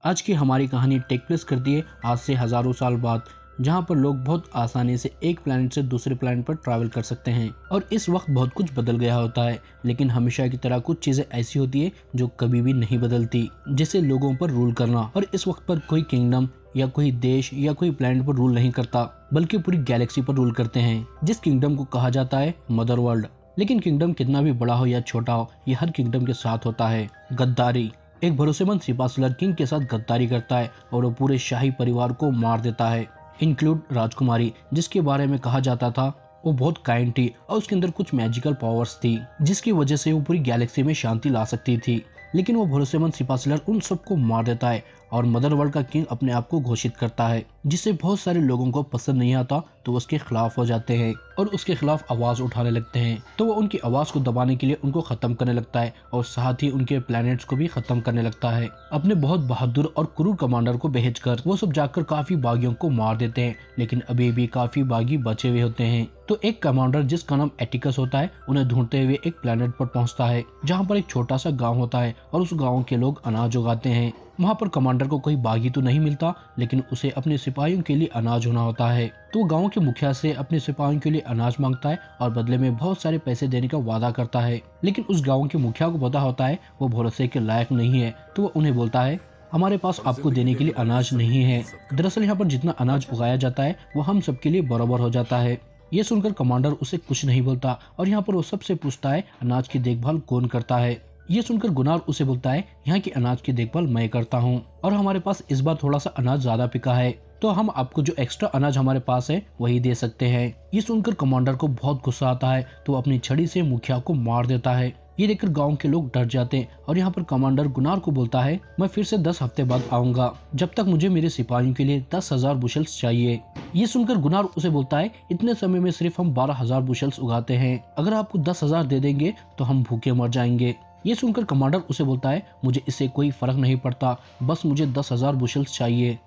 आज की हमारी कहानी टेक प्लेस करती है आज से हजारों साल बाद, जहाँ पर लोग बहुत आसानी से एक प्लैनेट से दूसरे प्लैनेट पर ट्रैवल कर सकते हैं। और इस वक्त बहुत कुछ बदल गया होता है, लेकिन हमेशा की तरह कुछ चीजें ऐसी होती है जो कभी भी नहीं बदलती, जैसे लोगों पर रूल करना। और इस वक्त पर कोई किंगडम या कोई देश या कोई प्लैनेट पर रूल नहीं करता, बल्कि पूरी गैलेक्सी पर रूल करते हैं, जिस किंगडम को कहा जाता है मदर वर्ल्ड। लेकिन किंगडम कितना भी बड़ा हो या छोटा हो, ये हर किंगडम के साथ होता है गद्दारी। एक भरोसेमंद सिपाही किंग के साथ गद्दारी करता है और वो पूरे शाही परिवार को मार देता है, इंक्लूड राजकुमारी, जिसके बारे में कहा जाता था वो बहुत काइंड थी और उसके अंदर कुछ मैजिकल पावर्स थी, जिसकी वजह से वो पूरी गैलेक्सी में शांति ला सकती थी। लेकिन वो भरोसेमंद सिपाही उन सबको मार देता है और मदर वर्ल्ड का किंग अपने आप को घोषित करता है, जिससे बहुत सारे लोगों को पसंद नहीं आता, तो वो उसके खिलाफ हो जाते हैं और उसके खिलाफ आवाज उठाने लगते हैं। तो वो उनकी आवाज को दबाने के लिए उनको खत्म करने लगता है और साथ ही उनके प्लैनेट्स को भी खत्म करने लगता है। अपने बहुत बहादुर और क्रूर कमांडर को भेजकर वो सब जाकर काफी बागियों को मार देते हैं, लेकिन अभी भी काफी बागी बचे हुए होते हैं। तो एक कमांडर जिसका नाम एटिकस होता है, उन्हें ढूंढते हुए एक प्लैनेट पर पहुंचता है, जहां पर एक छोटा सा गांव होता है और उस गांव के लोग अनाज उगाते हैं। वहां पर कमांडर को कोई बागी तो नहीं मिलता, लेकिन उसे अपने सिपाहियों के लिए अनाज होना होता है। तो वो गांव के मुखिया से अपने सिपाहियों के लिए अनाज मांगता है और बदले में बहुत सारे पैसे देने का वादा करता है। लेकिन उस गांव के मुखिया को पता होता है वो भरोसे के लायक नहीं है, तो वो उन्हें बोलता है हमारे पास आपको देने के लिए अनाज नहीं है। दरअसल यहाँ पर जितना अनाज उगाया जाता है वो हम सबके लिए बराबर हो जाता है। ये सुनकर कमांडर उसे कुछ नहीं बोलता और यहाँ पर वो सबसे पूछता है अनाज की देखभाल कौन करता है। ये सुनकर गुनार उसे बोलता है यहाँ की अनाज की देखभाल मैं करता हूँ और हमारे पास इस बार थोड़ा सा अनाज ज्यादा पिका है, तो हम आपको जो एक्स्ट्रा अनाज हमारे पास है वही दे सकते हैं। ये सुनकर कमांडर को बहुत गुस्सा आता है, तो वो अपनी छड़ी से मुखिया को मार देता है। ये देखकर गांव के लोग डर जाते हैं और यहाँ पर कमांडर गुनार को बोलता है मैं फिर से 10 हफ्ते बाद आऊंगा, जब तक मुझे मेरे सिपाहियों के लिए 10,000 बुशल्स चाहिए। ये सुनकर गुनार उसे बोलता है इतने समय में सिर्फ हम 12,000 बुशल्स उगाते हैं, अगर आपको 10,000 दे देंगे तो हम भूखे मर जाएंगे। ये सुनकर कमांडर उसे बोलता है मुझे इससे कोई फर्क नहीं पड़ता, बस मुझे 10,000 बुशल्स चाहिए।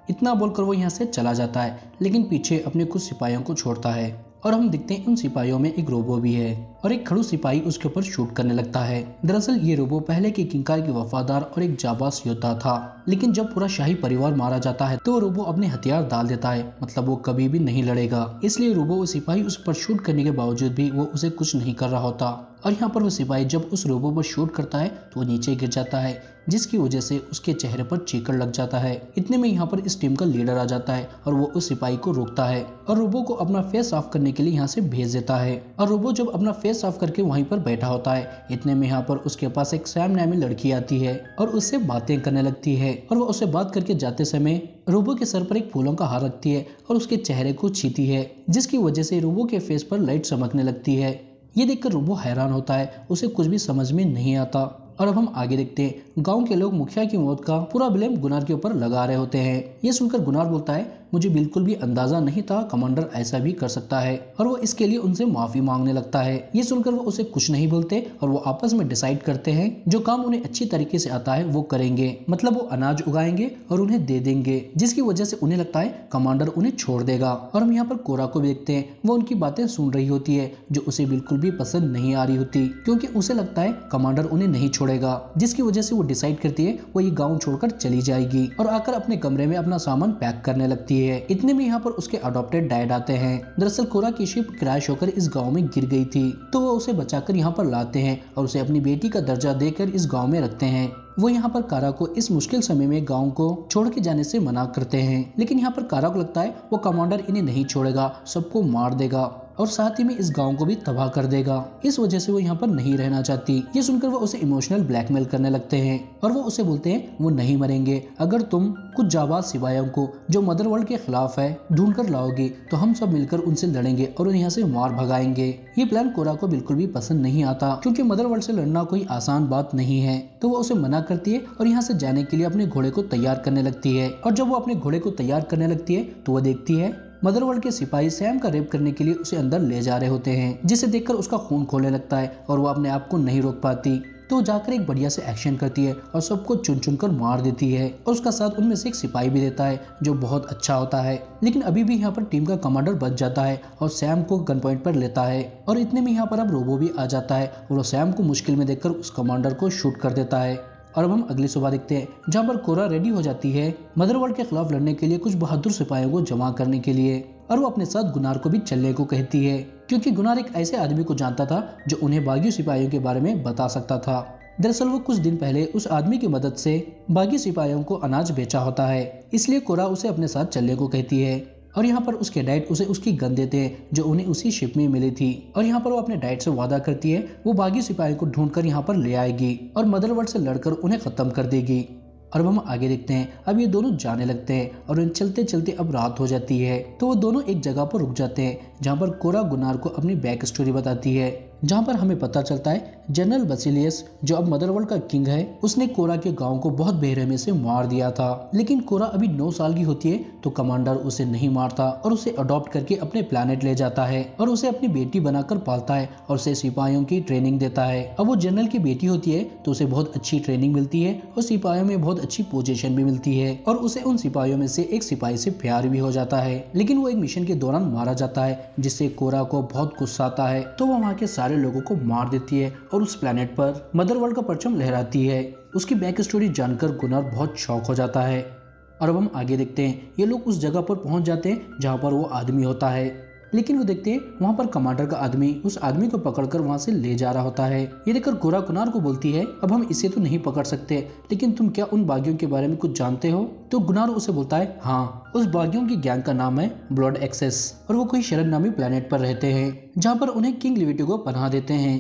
इतना बोलकर वो यहाँ से चला जाता है, लेकिन पीछे अपने कुछ सिपाहियों को छोड़ता है और हम देखते हैं उन सिपाहियों में एक रोबो भी है और एक खड़ूस सिपाही उसके ऊपर शूट करने लगता है। दरअसल ये रोबो पहले के किंकार के वफादार और एक जाबाज योद्धा था, लेकिन जब पूरा शाही परिवार मारा जाता है तो वो रोबो अपने हथियार डाल देता है, मतलब वो कभी भी नहीं लड़ेगा। इसलिए रोबो वो सिपाही उस पर शूट करने के बावजूद भी वो उसे कुछ नहीं कर रहा होता। और यहाँ पर वो सिपाही जब उस रोबो पर शूट करता है तो वो नीचे गिर जाता है, जिसकी वजह से उसके चेहरे पर चीकर लग जाता है। इतने में यहाँ पर इस टीम का लीडर आ जाता है और वो उस सिपाही को रोकता है और रोबो को अपना फेस साफ करने के लिए यहाँ से भेज देता है। और रोबो जब अपना फेस साफ करके वहीं पर बैठा होता है, इतने में यहाँ पर उसके पास एक सैम नामी लड़की आती है और उससे बातें करने लगती है। और वो उससे बात करके जाते समय रोबो के सर पर एक फूलों का हार रखती है और उसके चेहरे को छीती है, जिसकी वजह से रोबो के फेस पर लाइट चमकने लगती है। ये देखकर रोबो हैरान होता है, उसे कुछ भी समझ में नहीं आता। और अब हम आगे देखते हैं गांव के लोग मुखिया की मौत का पूरा ब्लेम गुनार के ऊपर लगा रहे होते हैं। ये सुनकर गुनार बोलता है मुझे बिल्कुल भी अंदाजा नहीं था कमांडर ऐसा भी कर सकता है, और वो इसके लिए उनसे माफी मांगने लगता है। ये सुनकर वो उसे कुछ नहीं बोलते और वो आपस में डिसाइड करते हैं जो काम उन्हें अच्छी तरीके से आता है वो करेंगे, मतलब वो अनाज उगाएंगे और उन्हें दे देंगे, जिसकी वजह से उन्हें लगता है कमांडर उन्हें छोड़ देगा। और हम यहाँ पर कोरा को भी देखते हैं, वो उनकी बातें सुन रही होती है जो उसे बिल्कुल भी पसंद नहीं आ रही होती, क्योंकि उसे लगता है कमांडर उन्हें नहीं छोड़ेगा, जिसकी वजह से वो डिसाइड करती है वो ये गाँव छोड़कर चली जाएगी और आकर अपने कमरे में अपना सामान पैक करने लगती है। इतने में यहाँ पर उसके अडॉप्टेड डैड आते हैं। दरअसल कोरा की शिप क्रैश होकर इस गांव में गिर गई थी, तो वो उसे बचाकर यहाँ पर लाते हैं और उसे अपनी बेटी का दर्जा देकर इस गांव में रखते हैं। वो यहाँ पर कारा को इस मुश्किल समय में गांव को छोड़ के जाने से मना करते हैं, लेकिन यहाँ पर कारा को लगता है वो कमांडर इन्हें नहीं छोड़ेगा, सबको मार देगा और साथ ही में इस गांव को भी तबाह कर देगा। इस वजह से वो यहाँ पर नहीं रहना चाहती। ये सुनकर वो उसे इमोशनल ब्लैकमेल करने लगते हैं और वो उसे बोलते हैं वो नहीं मरेंगे, अगर तुम कुछ जाबाज सिपाहियों को जो मदर वर्ल्ड के खिलाफ है ढूंढ कर लाओगे तो हम सब मिलकर उनसे लड़ेंगे और उन्हें यहाँ से मार भगाएंगे। ये प्लान कोरा को बिल्कुल भी पसंद नहीं आता, क्योंकि मदर वर्ल्ड से लड़ना कोई आसान बात नहीं है। तो वो उसे मना करती है और यहाँ से जाने के लिए अपने घोड़े को तैयार करने लगती है। और जब वो अपने घोड़े को तैयार करने लगती है तो वो देखती है मदर वर्ल्ड के सिपाही सैम का रेप करने के लिए उसे अंदर ले जा रहे होते हैं, जिसे देखकर उसका खून खोलने लगता है और वो अपने आप को नहीं रोक पाती। तो जाकर एक बढ़िया से एक्शन करती है और सबको चुन चुन कर मार देती है और उसका साथ उनमें से एक सिपाही भी देता है जो बहुत अच्छा होता है। लेकिन अभी भी यहाँ पर टीम का कमांडर बच जाता है और सैम को गन पॉइंट पर लेता है और इतने में यहाँ पर अब रोबो भी आ जाता है और वो सैम को मुश्किल में देखकर उस कमांडर को शूट कर देता है। और अब हम अगली सुबह देखते हैं जहाँ पर कोरा रेडी हो जाती है मदरवर्ल्ड के खिलाफ लड़ने के लिए कुछ बहादुर सिपाहियों को जमा करने के लिए, और वो अपने साथ गुनार को भी चलने को कहती है क्योंकि गुनार एक ऐसे आदमी को जानता था जो उन्हें बागी सिपाहियों के बारे में बता सकता था। दरअसल वो कुछ दिन पहले उस आदमी की मदद से बागी सिपाहियों को अनाज बेचा होता है, इसलिए कोरा उसे अपने साथ चलने को कहती है। और यहाँ पर उसके डैड उसे उसकी गन देते हैं जो उन्हें उसी शिप में मिली थी, और यहाँ पर वो अपने डैड से वादा करती है वो बागी सिपाहियों को ढूंढकर यहाँ पर ले आएगी और मदरवर्ल्ड से लड़कर उन्हें खत्म कर देगी। और अब हम आगे देखते हैं अब ये दोनों जाने लगते हैं और उन चलते चलते अब रात हो जाती है, तो वो दोनों एक जगह पर रुक जाते हैं जहाँ पर कोरा गुनार को अपनी बैक स्टोरी बताती है, जहाँ पर हमें पता चलता है जनरल बसिलियस जो अब मदरवर्ल्ड का किंग है उसने कोरा के गांव को बहुत बेरहमी से मार दिया था। लेकिन कोरा अभी 9 साल की होती है तो कमांडर उसे नहीं मारता और उसे अडॉप्ट करके अपने प्लेनेट ले जाता है और उसे अपनी बेटी बनाकर पालता है और उसे सिपाहियों की ट्रेनिंग देता है। अब वो जनरल की बेटी होती है तो उसे बहुत अच्छी ट्रेनिंग मिलती है और सिपाहियों में बहुत अच्छी पोजीशन भी मिलती है और उसे उन सिपाहियों में से एक सिपाही से प्यार भी हो जाता है। लेकिन वो एक मिशन के दौरान मारा जाता है जिससे कोरा को बहुत गुस्सा आता है, तो वो वहाँ के सारे लोगों को मार देती है और उस प्लेनेट पर मदरवर्ल्ड का परचम लहराती है। उसकी बैक स्टोरी जानकर गुनार बहुत शॉक हो जाता है। और अब हम आगे देखते हैं ये लोग उस जगह पर पहुंच जाते हैं जहाँ पर वो आदमी होता है, लेकिन वो देखते हैं वहाँ पर कमांडर का आदमी उस आदमी को पकड़कर वहाँ से ले जा रहा होता है। ये देखकर कोरा गुनार को बोलती है अब हम इसे तो नहीं पकड़ सकते, लेकिन तुम क्या उन बागियों के बारे में कुछ जानते हो? तो गुनार उसे बोलता है हाँ, उस बागियों की गैंग का नाम है ब्लड एक्सेस और वो कोई शरण नामी प्लेनेट पर रहते हैं जहाँ पर उन्हें किंग लिविटिगो पनाह देते हैं।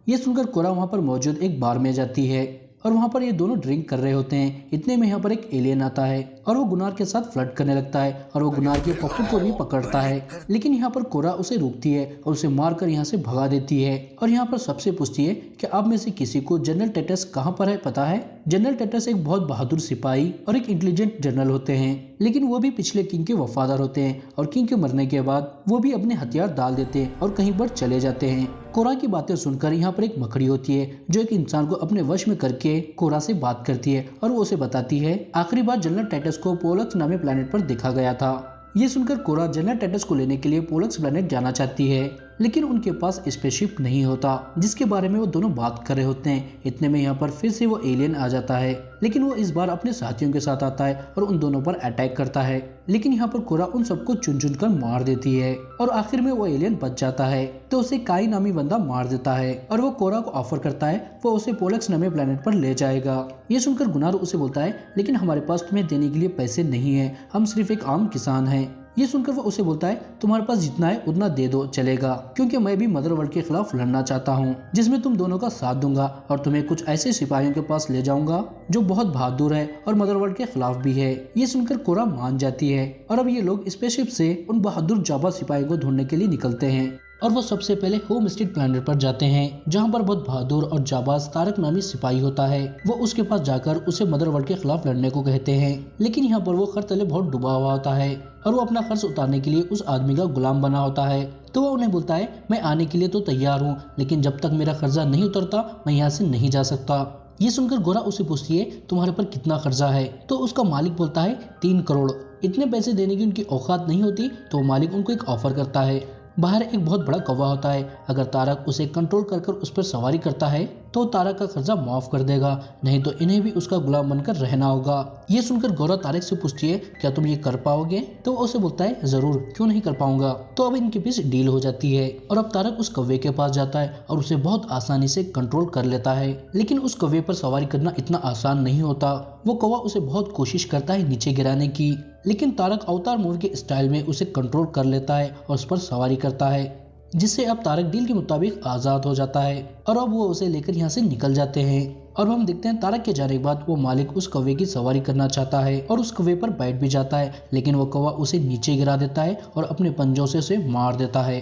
ये सुनकर कोरा वहाँ पर मौजूद एक बार में जाती है और वहाँ पर ये दोनों ड्रिंक कर रहे होते हैं। इतने में यहाँ पर एक एलियन आता है और वो गुनार के साथ फ्लर्ट करने लगता है और वो गुनार के पप्पू को भी पकड़ता है, लेकिन यहाँ पर कोरा उसे रोकती है और उसे मारकर यहाँ से भगा देती है। और यहाँ पर सबसे पूछती है कि आप में से किसी को जनरल टेटस कहाँ पर है पता है? जनरल टेटस एक बहुत बहादुर सिपाही और एक इंटेलिजेंट जनरल होते हैं, लेकिन वो भी पिछले किंग के वफादार होते हैं और किंग के मरने के बाद वो भी अपने हथियार डाल देते हैं और कहीं पर चले जाते हैं। कोरा की बातें सुनकर यहाँ पर एक मकड़ी होती है जो एक इंसान को अपने वश में करके कोरा से बात करती है और वो उसे बताती है आखिरी बार जनरल टेटस को पोलक्स नामे प्लेनेट पर देखा गया था। ये सुनकर कोरा जनरल टेटस को लेने के लिए पोलक्स प्लेनेट जाना चाहती है, लेकिन उनके पास स्पेसशिप नहीं होता जिसके बारे में वो दोनों बात कर रहे होते हैं। इतने में यहाँ पर फिर से वो एलियन आ जाता है, लेकिन वो इस बार अपने साथियों के साथ आता है और उन दोनों पर अटैक करता है, लेकिन यहाँ पर कोरा उन सबको चुन चुन कर मार देती है और आखिर में वो एलियन बच जाता है तो उसे काई नामी बंदा मार देता है और वो कोरा को ऑफर करता है वो उसे पोलक्स नामे प्लेनेट पर ले जाएगा। ये सुनकर गुनार उसे बोलता है लेकिन हमारे पास तुम्हें देने के लिए पैसे नहीं है, हम सिर्फ एक आम किसान हैं। ये सुनकर वो उसे बोलता है तुम्हारे पास जितना है उतना दे दो चलेगा, क्योंकि मैं भी मदरवर्ल्ड के खिलाफ लड़ना चाहता हूँ जिसमें तुम दोनों का साथ दूंगा और तुम्हें कुछ ऐसे सिपाहियों के पास ले जाऊंगा जो बहुत बहादुर है और मदरवर्ल्ड के खिलाफ भी है। ये सुनकर कोरा मान जाती है और अब ये लोग स्पेसशिप से उन बहादुर जाबाज सिपाहियों को ढूंढने के लिए निकलते हैं और वो सबसे पहले होम स्ट्रीट प्लेनेट पर जाते हैं जहाँ पर बहुत बहादुर और जाबाज तारक नामी सिपाही होता है। वो उसके पास जाकर उसे मदरवर्ल्ड के खिलाफ लड़ने को कहते हैं, लेकिन यहाँ पर वो खर तले बहुत डूबा हुआ होता है और वो अपना खर्च उतारने के लिए उस आदमी का गुलाम बना होता है। तो वो उन्हें बोलता है मैं आने के लिए तो तैयार हूँ, लेकिन जब तक मेरा कर्जा नहीं उतरता मैं यहाँ से नहीं जा सकता। ये सुनकर गोरा उसे पूछती है तुम्हारे पर कितना कर्जा है? तो उसका मालिक बोलता है 3 करोड़। इतने पैसे देने की उनकी औकात नहीं होती तो मालिक उनको एक ऑफर करता है। बाहर एक बहुत बड़ा कौवा होता है, अगर तारक उसे कंट्रोल कर उस पर सवारी करता है तो तारक का कर्जा माफ कर देगा, नहीं तो इन्हें भी उसका गुलाम बनकर रहना होगा। ये सुनकर गौरा तारक से पूछती है क्या तुम ये कर पाओगे? तो वो उसे बोलता है जरूर, क्यों नहीं कर पाऊंगा। तो अब इनके बीच डील हो जाती है और अब तारक उस कौवे के पास जाता है और उसे बहुत आसानी से कंट्रोल कर लेता है, लेकिन उस कौवे पर सवारी करना इतना आसान नहीं होता। वो कौवा उसे बहुत कोशिश करता है नीचे गिराने की, लेकिन तारक अवतार मूवी के स्टाइल में उसे कंट्रोल कर लेता है और उस पर सवारी करता है, जिससे अब तारक डील के मुताबिक आजाद हो जाता है और अब वो उसे लेकर यहाँ से निकल जाते हैं। और हम देखते हैं तारक के जाने के बाद वो मालिक उस कौवे की सवारी करना चाहता है और उस कौवे पर बैठ भी जाता है, लेकिन वो कौवा उसे नीचे गिरा देता है और अपने पंजों से उसे मार देता है।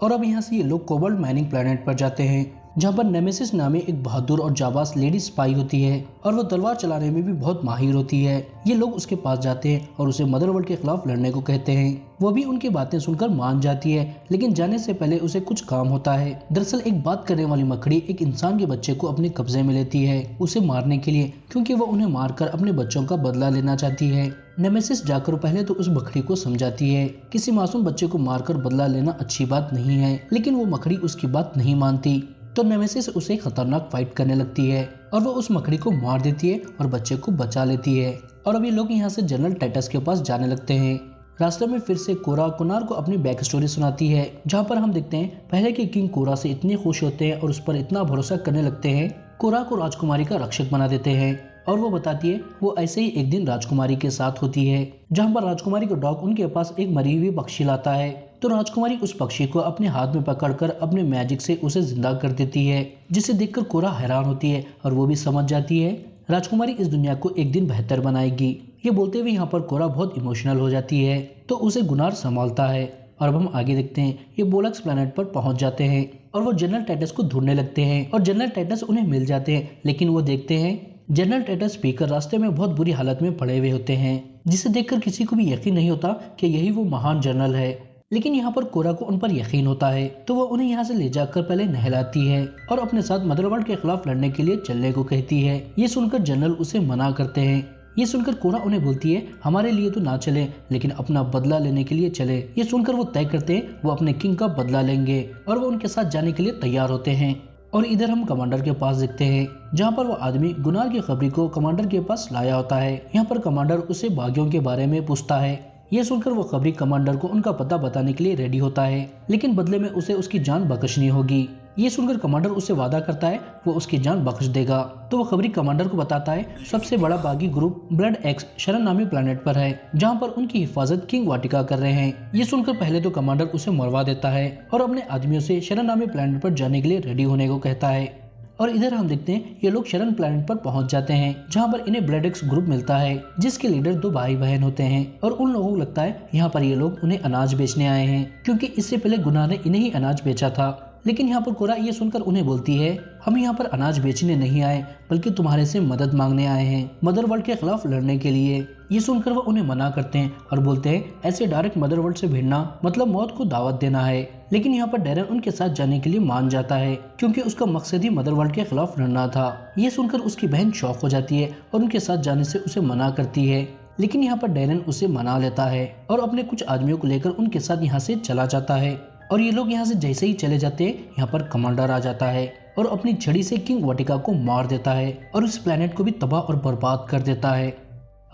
और अब यहाँ से ये लोग कोबाल्ट माइनिंग प्लेनेट पर जाते हैं जहाँ पर नेमेसिस नामे एक बहादुर और जाबाज लेडी स्पाई होती है और वो तलवार चलाने में भी बहुत माहिर होती है। ये लोग उसके पास जाते हैं और उसे मदरवर्ल्ड के खिलाफ लड़ने को कहते हैं। वो भी उनकी बातें सुनकर मान जाती है, लेकिन जाने से पहले उसे कुछ काम होता है। दरअसल एक बात करने वाली मकड़ी एक इंसान के बच्चे को अपने कब्जे में लेती है उसे मारने के लिए, क्योंकि वो उन्हें मारकर अपने बच्चों का बदला लेना चाहती है। नेमेसिस जाकर पहले तो उस मकड़ी को समझाती है किसी मासूम बच्चे को मारकर बदला लेना अच्छी बात नहीं है, लेकिन वो मकड़ी उसकी बात नहीं मानती। तो नेमेसिस उसे खतरनाक फाइट करने लगती है और वो उस मकड़ी को मार देती है और बच्चे को बचा लेती है। और अब ये लोग यहाँ से जनरल टाइटस के पास जाने लगते हैं। रास्ते में फिर से कोरा कुनार को अपनी बैक स्टोरी सुनाती है, जहाँ पर हम देखते हैं पहले के किंग कोरा से इतने खुश होते हैं और उस पर इतना भरोसा करने लगते हैं, कोरा को राजकुमारी का रक्षक बना देते हैं। और वो बताती है वो ऐसे ही एक दिन राजकुमारी के साथ होती है, जहाँ पर राजकुमारी का डॉग उनके पास एक मरी हुई पक्षी लाता है। तो राजकुमारी उस पक्षी को अपने हाथ में पकड़कर अपने मैजिक से उसे जिंदा कर देती है, जिसे देखकर कोरा हैरान होती है और वो भी समझ जाती है राजकुमारी इस दुनिया को एक दिन बेहतर बनाएगी। ये बोलते हुए यहाँ पर कोरा बहुत इमोशनल हो जाती है, तो उसे गुनार संभालता है। और अब हम आगे देखते हैं ये बोलक्स प्लेनेट पर पहुंच जाते हैं और वो जनरल टाइटस को ढूंढने लगते हैं और जनरल टाइटस उन्हें मिल जाते हैं। लेकिन वो देखते हैं जनरल टाइटस स्पीकर रास्ते में बहुत बुरी हालत में पड़े हुए होते हैं, जिसे देखकर किसी को भी यकीन नहीं होता कि यही वो महान जनरल है। लेकिन यहाँ पर कोरा को उन पर यकीन होता है, तो वो उन्हें यहाँ से ले जाकर पहले नहलाती है और अपने साथ मदरवर्ल्ड के खिलाफ लड़ने के लिए चलने को कहती है। ये सुनकर जनरल उसे मना करते हैं। ये सुनकर कोरा उन्हें बोलती है हमारे लिए तो ना चले, लेकिन अपना बदला लेने के लिए चले। ये सुनकर वो तय करते हैं वो अपने किंग का बदला लेंगे और वो उनके साथ जाने के लिए तैयार होते हैं। और इधर हम कमांडर के पास देखते हैं, जहाँ पर वो आदमी गुनार की खबरी को कमांडर के पास लाया होता है। यहाँ पर कमांडर उसे बागियों के बारे में पूछता है। यह सुनकर वो खबरी कमांडर को उनका पता बताने के लिए रेडी होता है, लेकिन बदले में उसे उसकी जान बख्शनी होगी। ये सुनकर कमांडर उससे वादा करता है वो उसकी जान बख्श देगा। तो वो खबरी कमांडर को बताता है सबसे बड़ा बागी ग्रुप ब्लड एक्स शरण नामी प्लेनेट पर है, जहाँ पर उनकी हिफाजत किंग वाटिका कर रहे हैं। ये सुनकर पहले तो कमांडर उसे मरवा देता है और अपने आदमियों से शरण नामी प्लेनेट पर जाने के लिए रेडी होने को कहता है। और इधर हम देखते हैं ये लोग शरण प्लेनेट पर पहुंच जाते हैं, जहां पर इन्हें ब्लड एक्स ग्रुप मिलता है, जिसके लीडर दो भाई बहन होते हैं। और उन लोगों को लगता है यहाँ पर ये लोग उन्हें अनाज बेचने आए हैं, क्योंकि इससे पहले गुनाह ने इन्हें ही अनाज बेचा था। लेकिन यहाँ पर कोरा ये सुनकर उन्हें बोलती है हम यहाँ पर अनाज बेचने नहीं आए, बल्कि तुम्हारे से मदद मांगने आए हैं, मदरवर्ल्ड के खिलाफ लड़ने के लिए। ये सुनकर वो उन्हें मना करते हैं और बोलते हैं ऐसे डायरेक्ट मदरवर्ल्ड से भिड़ना मतलब मौत को दावत देना है। लेकिन यहाँ पर डैरन उनके साथ जाने के लिए मान जाता है, क्योंकि उसका मकसद ही मदरवर्ल्ड के खिलाफ लड़ना था। ये सुनकर उसकी बहन शौक हो जाती है और उनके साथ जाने से उसे मना करती है। लेकिन यहाँ पर डैरन उसे मना लेता है और अपने कुछ आदमियों को लेकर उनके साथ यहाँ से चला जाता है। और ये लोग यहाँ से जैसे ही चले जाते हैं, यहाँ पर कमांडर आ जाता है और अपनी छड़ी से किंग वाटिका को मार देता है और उस प्लेनेट को भी तबाह और बर्बाद कर देता है।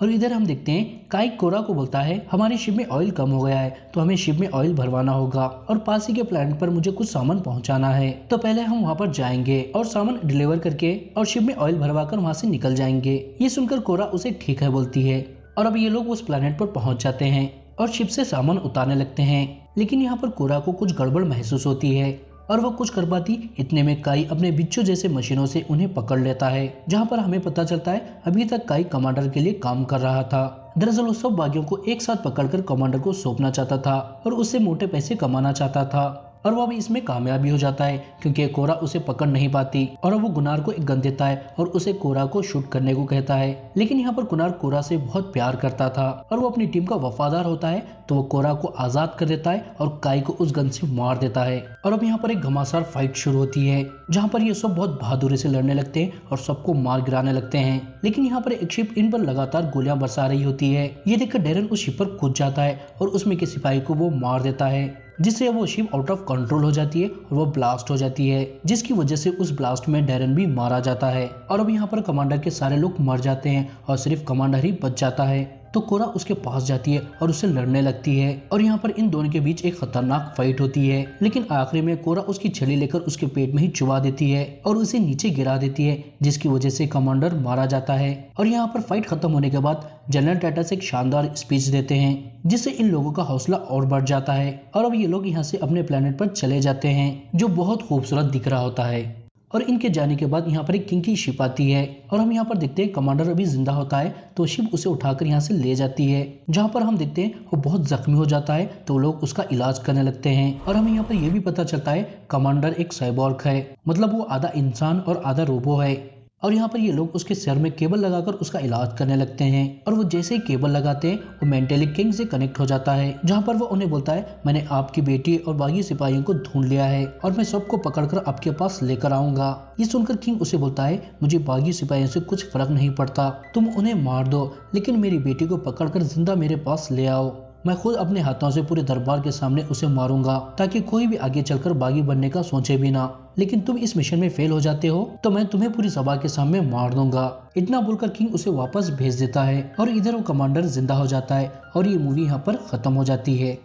और इधर हम देखते हैं काई कोरा को बोलता है हमारी शिप में ऑयल कम हो गया है, तो हमें शिप में ऑयल भरवाना होगा और पास ही के प्लेनेट पर मुझे कुछ सामान पहुंचाना है। तो पहले हम वहां पर जाएंगे और सामान डिलीवर करके और शिप में ऑयल भरवा कर वहां से निकल जाएंगे। ये सुनकर कोरा उसे ठीक है बोलती है और अब ये लोग उस प्लेनेट पर पहुंच जाते हैं और शिप से सामान उतारने लगते हैं। लेकिन यहाँ पर कोरा को कुछ गड़बड़ महसूस होती है और वह कुछ कर पाती इतने में काई अपने बिच्छू जैसे मशीनों से उन्हें पकड़ लेता है, जहाँ पर हमें पता चलता है अभी तक काई कमांडर के लिए काम कर रहा था। दरअसल वो सब बागियों को एक साथ पकड़कर कमांडर को सौंपना चाहता था और उससे मोटे पैसे कमाना चाहता था। और वो भी इसमें कामयाबी हो जाता है, क्योंकि कोरा उसे पकड़ नहीं पाती और वो गुनार को एक गन देता है और उसे कोरा को शूट करने को कहता है। लेकिन यहाँ पर गुनार कोरा से बहुत प्यार करता था और वो अपनी टीम का वफादार होता है, तो वो कोरा को आजाद कर देता है और काई को उस गन से मार देता है। और अब यहाँ पर एक घमासान फाइट शुरू होती है, जहाँ पर ये सब बहुत बहादुरी से लड़ने लगते हैं और सबको मार गिराने लगते हैं। लेकिन यहाँ पर एक शिप इन पर लगातार गोलियां बरसा रही होती है। ये देखकर डैरन उस शिप पर कूद जाता है और उसमें के सिपाही को वो मार देता है, जिससे वो शिप आउट ऑफ कंट्रोल हो जाती है और वो ब्लास्ट हो जाती है, जिसकी वजह से उस ब्लास्ट में डैरन भी मारा जाता है। और अब यहाँ पर कमांडर के सारे लोग मर जाते हैं और सिर्फ कमांडर ही बच जाता है। तो कोरा उसके पास जाती है और उससे लड़ने लगती है और यहाँ पर इन दोनों के बीच एक खतरनाक फाइट होती है। लेकिन आखिरी में कोरा उसकी छड़ी लेकर उसके पेट में ही चुबा देती है और उसे नीचे गिरा देती है, जिसकी वजह से कमांडर मारा जाता है। और यहाँ पर फाइट खत्म होने के बाद जनरल टाइटस एक शानदार स्पीच देते हैं, जिससे इन लोगों का हौसला और बढ़ जाता है और अब ये लोग यहाँ से अपने प्लेनेट पर चले जाते हैं, जो बहुत खूबसूरत दिख रहा होता है। और इनके जाने के बाद यहाँ पर एक किंग की शिप आती है और हम यहाँ पर देखते हैं कमांडर अभी जिंदा होता है, तो शिप उसे उठाकर यहाँ से ले जाती है, जहाँ पर हम देखते हैं वो बहुत जख्मी हो जाता है, तो लोग उसका इलाज करने लगते हैं। और हमें यहाँ पर यह भी पता चलता है कमांडर एक साइबॉर्ग है, मतलब वो आधा इंसान और आधा रोबो है। और यहाँ पर ये लोग उसके सिर में केबल लगाकर उसका इलाज करने लगते हैं और वो जैसे ही केबल लगाते हैं वो मेंटली किंग से कनेक्ट हो जाता है, जहाँ पर वो उन्हें बोलता है मैंने आपकी बेटी और बाकी सिपाहियों को ढूंढ लिया है और मैं सबको पकड़कर आपके पास लेकर आऊंगा। ये सुनकर किंग उसे बोलता है मुझे बागी सिपाहियों से कुछ फर्क नहीं पड़ता, तुम उन्हें मार दो, लेकिन मेरी बेटी को पकड़कर जिंदा मेरे पास ले आओ। मैं खुद अपने हाथों से पूरे दरबार के सामने उसे मारूंगा ताकि कोई भी आगे चलकर बागी बनने का सोचे भी ना। लेकिन तुम इस मिशन में फेल हो जाते हो तो मैं तुम्हें पूरी सभा के सामने मार दूंगा। इतना बोलकर किंग उसे वापस भेज देता है और इधर वो कमांडर जिंदा हो जाता है और ये मूवी यहाँ पर खत्म हो जाती है।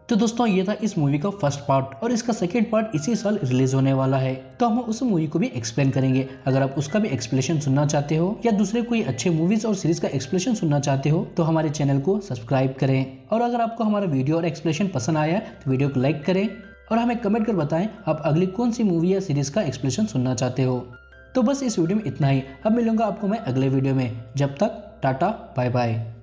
तो दोस्तों ये था इस मूवी का फर्स्ट पार्ट और इसका सेकंड पार्ट इसी साल रिलीज होने वाला है, तो हम उस मूवी को भी एक्सप्लेन करेंगे। अगर आप उसका भी एक्सप्लेनेशन सुनना चाहते हो या दूसरे कोई अच्छे मूवीज और सीरीज का एक्सप्लेनेशन सुनना चाहते हो तो हमारे चैनल को सब्सक्राइब करें। और अगर आपको हमारा वीडियो और एक्सप्लेनेशन पसंद आया तो वीडियो को लाइक करें और हमें कमेंट कर बताएं आप अगली कौन सी मूवी या सीरीज का एक्सप्लेनेशन सुनना चाहते हो। तो बस इस वीडियो में इतना ही, अब मिलूंगा आपको मैं अगले वीडियो में। जब तक टाटा बाय बाय।